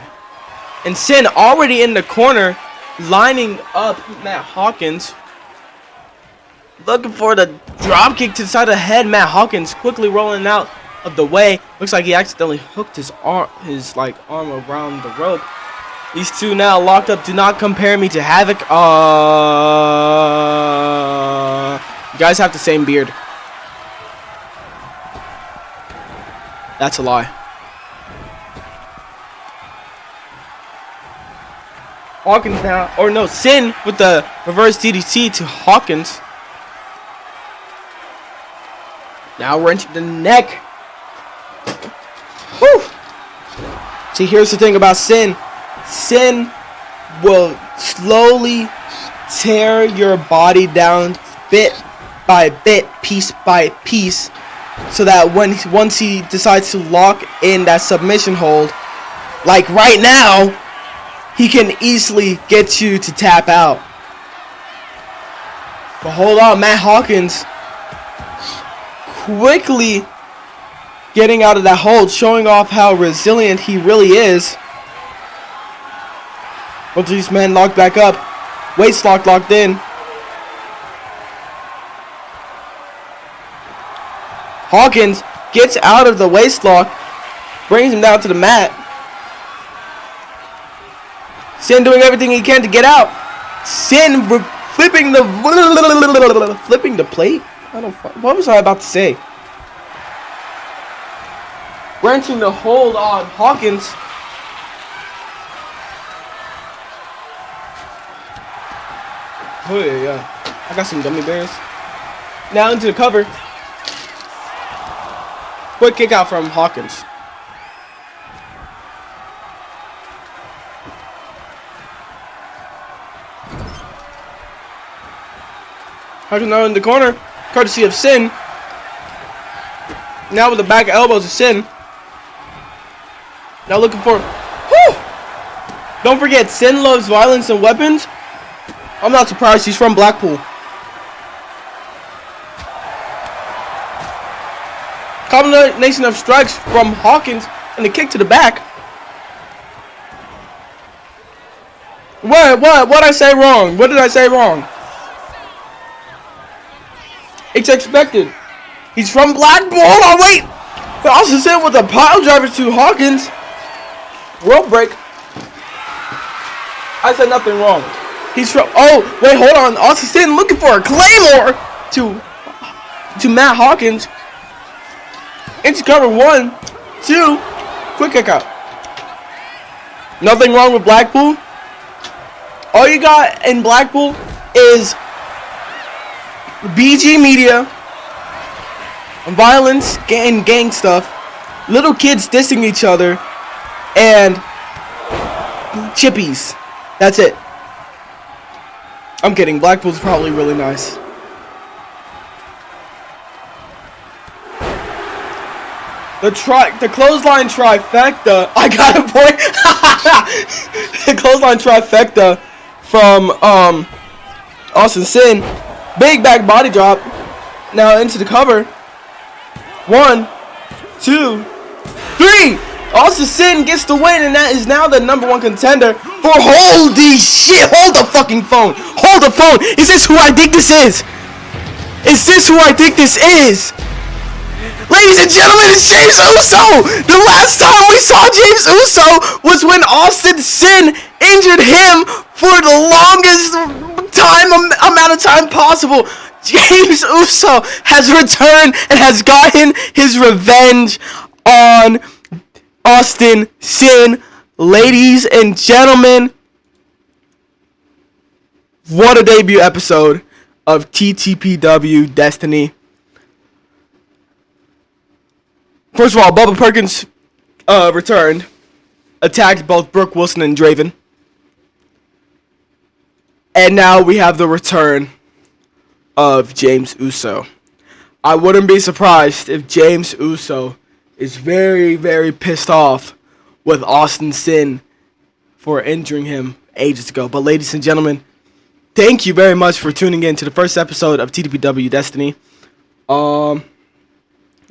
And Sin already in the corner, lining up Matt Hawkins. Looking for the drop kick to the side of the head. Matt Hawkins quickly rolling out of the way. Looks like he accidentally hooked his arm around the rope. These two now locked up. Do not compare me to Havoc. You guys have the same beard. That's a lie. Hawkins now, or no, Sin with the reverse DDT to Hawkins. Now wrenching the neck. Whew. See, here's the thing about Sin. Sin will slowly tear your body down bit by bit, piece by piece, so that once he decides to lock in that submission hold, like right now, he can easily get you to tap out. But hold on, Matt Hawkins quickly getting out of that hold, showing off how resilient he really is. Both of these men locked back up. Waist locked in. Hawkins gets out of the waist lock, brings him down to the mat. Sin doing everything he can to get out. Sin flipping the plate. What was I about to say? Wrenching the hold on Hawkins. Oh yeah. I got some gummy bears. Now into the cover. Quick kick out from Hawkins. Hawkins now in the corner. courtesy of Sin. Now with the back elbows of Sin. Now looking for... Whew! Don't forget, Sin loves violence and weapons. I'm not surprised. He's from Blackpool. Combination of strikes from Hawkins and the kick to the back. What did I say wrong? What did I say wrong? It's expected. He's from Blackpool. Oh, wait. He also sent with a pile driver to Hawkins. Rope break. I said nothing wrong. He's from... Oh, wait, hold on. Austin Sin looking for a Claymore to Matt Hawkins. Into cover 1, 2. Quick kick out. Nothing wrong with Blackpool. All you got in Blackpool is BG media, violence, gang stuff, little kids dissing each other, and chippies. That's it. I'm kidding. Blackpool's probably really nice. The clothesline trifecta. I got a point. The clothesline trifecta from Austin Sin. Big back body drop. Now into the cover. 1, 2, 3. Austin Sin gets the win, and that is now the #1 contender for... Holy shit! Hold the fucking phone. Hold the phone. Is this who I think this is? Is this who I think this is? Ladies and gentlemen, it's James Uso! The last time we saw James Uso was when Austin Sin injured him for the longest amount of time possible. James Uso has returned and has gotten his revenge on Austin Sin. Ladies and gentlemen, what a debut episode of Ttpw Destiny. First of all, Bubba Perkins returned, attacked both Brooke Wilson and Draven. And now we have the return of James Uso. I wouldn't be surprised if James Uso is very, very pissed off with Austin Sin for injuring him ages ago. But ladies and gentlemen, thank you very much for tuning in to the first episode of Ttpw Destiny.